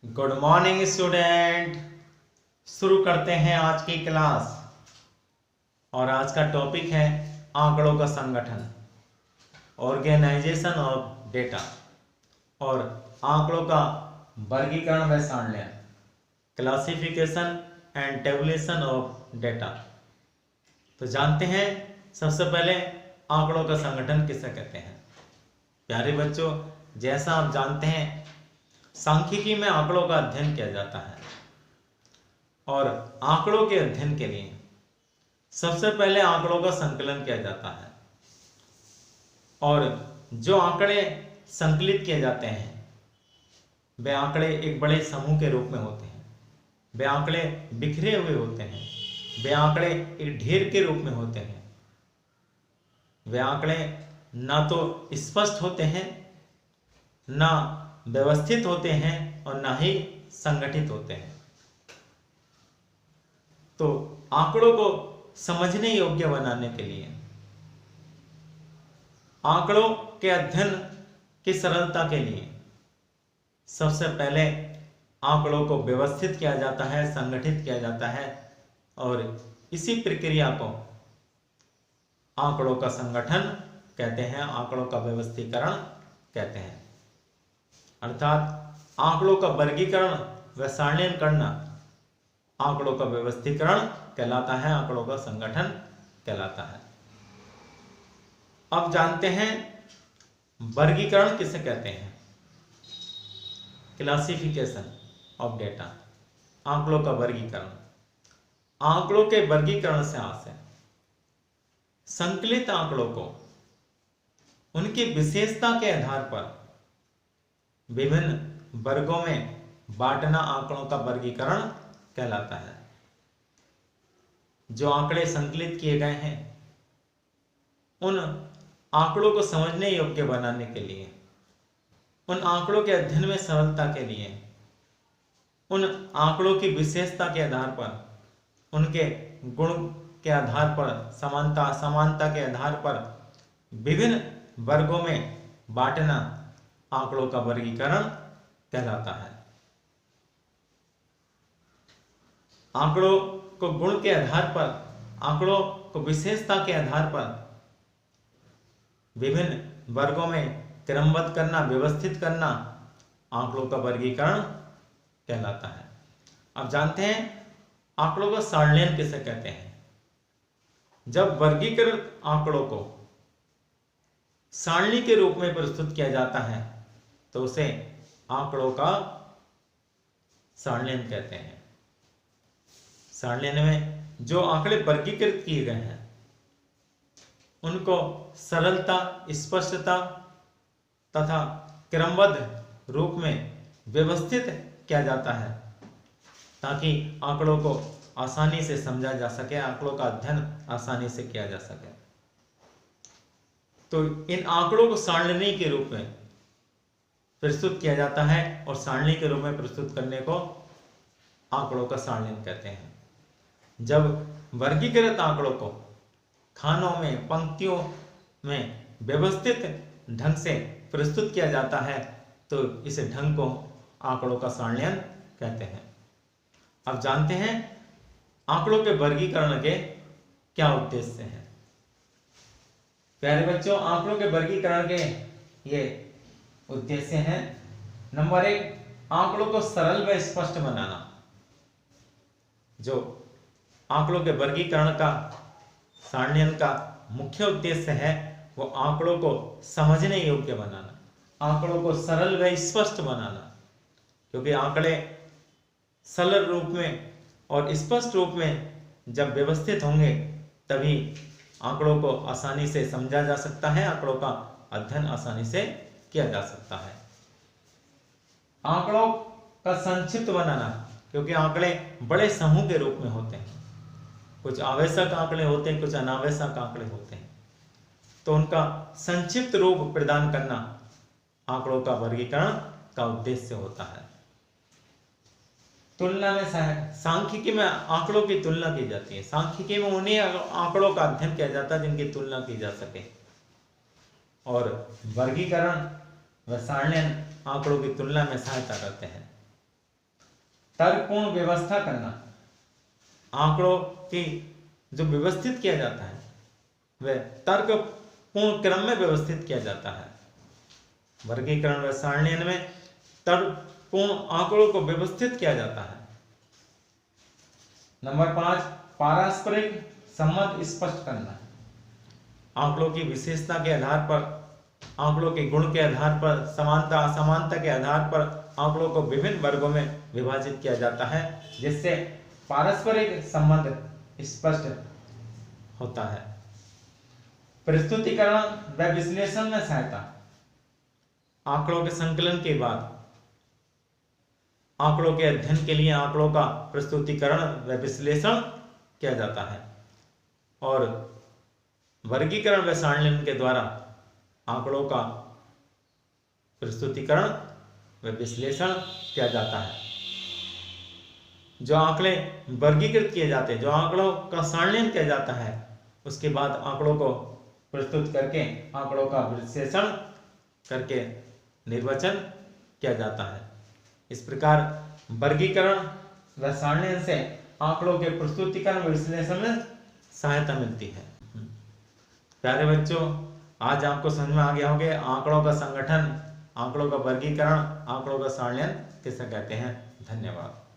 Good morning student. शुरू करते हैं आज की क्लास। और आज का टॉपिक है आंकड़ों का संगठन, ऑर्गेनाइजेशन ऑफ डेटा और आंकड़ों का वर्गीकरण व सारण्य, classification and tabulation of data. तो जानते हैं सबसे पहले आंकड़ों का संगठन किसे कहते हैं। प्यारे बच्चों, जैसा आप जानते हैं सांख्यिकी में आंकड़ों का अध्ययन किया जाता है और आंकड़ों के अध्ययन के लिए सबसे पहले आंकड़ों का संकलन किया जाता है। और जो आंकड़े संकलित किए जाते हैं वे आंकड़े एक बड़े समूह के रूप में होते हैं, वे आंकड़े बिखरे हुए होते हैं, वे आंकड़े एक ढेर के रूप में होते हैं। वे आंकड़े ना तो स्पष्ट होते हैं, ना व्यवस्थित होते हैं और ना ही संगठित होते हैं। तो आंकड़ों को समझने योग्य बनाने के लिए, आंकड़ों के अध्ययन की सरलता के लिए सबसे पहले आंकड़ों को व्यवस्थित किया जाता है, संगठित किया जाता है और इसी प्रक्रिया को आंकड़ों का संगठन कहते हैं, आंकड़ों का व्यवस्थीकरण कहते हैं। अर्थात आंकड़ों का वर्गीकरण व सारणीकरण करना आंकड़ों का व्यवस्थीकरण कहलाता है, आंकड़ों का संगठन कहलाता है। अब जानते हैं वर्गीकरण किसे कहते हैं। क्लासिफिकेशन ऑफ डेटा, आंकड़ों का वर्गीकरण। आंकड़ों के वर्गीकरण से आशय संकलित आंकड़ों को उनकी विशेषता के आधार पर विभिन्न वर्गों में बांटना आंकड़ों का वर्गीकरण कहलाता है। जो आंकड़े संकलित किए गए हैं उन आंकड़ों को समझने योग्य बनाने के लिए, उन आंकड़ों के अध्ययन में सरलता के लिए, उन आंकड़ों की विशेषता के आधार पर, उनके गुण के आधार पर, समानता के आधार पर विभिन्न वर्गों में बांटना आंकड़ों का वर्गीकरण कहलाता है। आंकड़ों को गुण के आधार पर, आंकड़ों को विशेषता के आधार पर विभिन्न वर्गों में क्रमबद्ध करना, व्यवस्थित करना आंकड़ों का वर्गीकरण कहलाता है। अब जानते हैं आंकड़ों का सारणीकरण किसे कहते हैं। जब वर्गीकृत आंकड़ों को सारणी के रूप में प्रस्तुत किया जाता है तो उसे आंकड़ों का सारणीकरण कहते हैं। सारणीकरण में जो आंकड़े वर्गीकृत किए गए हैं उनको सरलता, स्पष्टता तथा क्रमबद्ध रूप में व्यवस्थित किया जाता है ताकि आंकड़ों को आसानी से समझा जा सके, आंकड़ों का अध्ययन आसानी से किया जा सके। तो इन आंकड़ों को सारणी के रूप में प्रस्तुत किया जाता है और सारणी के रूप में प्रस्तुत करने को आंकड़ों का सारणीकरण कहते हैं। जब वर्गीकृत आंकड़ों को खानों में, पंक्तियों में व्यवस्थित ढंग से प्रस्तुत किया जाता है तो इस ढंग को आंकड़ों का सारणीकरण कहते हैं। अब जानते हैं आंकड़ों के वर्गीकरण के क्या उद्देश्य हैं। प्यारे बच्चों, आंकड़ों के वर्गीकरण के ये उद्देश्य हैं। नंबर 1, आंकड़ों को सरल व स्पष्ट बनाना। जो आंकड़ों के वर्गीकरण का, सारणीकरण का मुख्य उद्देश्य है वो आंकड़ों को समझने योग्य बनाना, आंकड़ों को सरल व स्पष्ट बनाना। क्योंकि आंकड़े सरल रूप में और स्पष्ट रूप में जब व्यवस्थित होंगे तभी आंकड़ों को आसानी से समझा जा सकता है, आंकड़ों का अध्ययन आसानी से किया जा सकता है। आंकड़ों का संक्षिप्त बनाना, क्योंकि आंकड़े बड़े समूह के रूप में होते हैं, कुछ आवश्यक आंकड़े होते हैं, कुछ अनावश्यक आंकड़े होते हैं, तो उनका संक्षिप्त रूप प्रदान करना आंकड़ों का वर्गीकरण का उद्देश्य होता है। तुलना में सांख्यिकी में आंकड़ों की तुलना की जाती है। सांख्यिकी में उन्हीं आंकड़ों का अध्ययन किया जाता है जिनकी तुलना की जा सके, और वर्गीकरण व सारणीकरण आंकड़ों की तुलना में सहायता करते हैं। तर्कपूर्ण व्यवस्था करना, आंकड़ों की जो व्यवस्थित किया जाता है वह तर्कपूर्ण क्रम में व्यवस्थित किया जाता है। वर्गीकरण व सारणीकरण में तर्कपूर्ण आंकड़ों को व्यवस्थित किया जाता है। नंबर 5, पारस्परिक संबंध स्पष्ट करना, आंकड़ों की विशेषता के आधार पर, आंकड़ों के गुण के आधार पर, समानता असमानता के आधार पर आंकड़ों को विभिन्न वर्गों में विभाजित किया जाता है, जिससे पारस्परिक संबंध स्पष्ट होता है। प्रस्तुतिकरण व विश्लेषण में सहायता, आंकड़ों के संकलन के बाद आंकड़ों के अध्ययन के लिए आंकड़ों का प्रस्तुतिकरण व विश्लेषण किया जाता है और वर्गीकरण व सारणीकरण के द्वारा आंकड़ों का प्रस्तुतिकरण व विश्लेषण किया जाता है। जो आंकड़े वर्गीकृत किए जाते हैं, जो आंकड़ों का सारणीकरण किया जाता है, उसके बाद आंकड़ों को प्रस्तुत करके आंकड़ों का विश्लेषण करके निर्वचन किया जाता है। इस प्रकार वर्गीकरण व सारणीकरण से आंकड़ों के प्रस्तुतिकरण व विश्लेषण में सहायता मिलती है। प्यारे बच्चों, आज आपको समझ में आ गया होगा आंकड़ों का संगठन, आंकड़ों का वर्गीकरण, आंकड़ों का सारणीकरण किसे कहते हैं। धन्यवाद।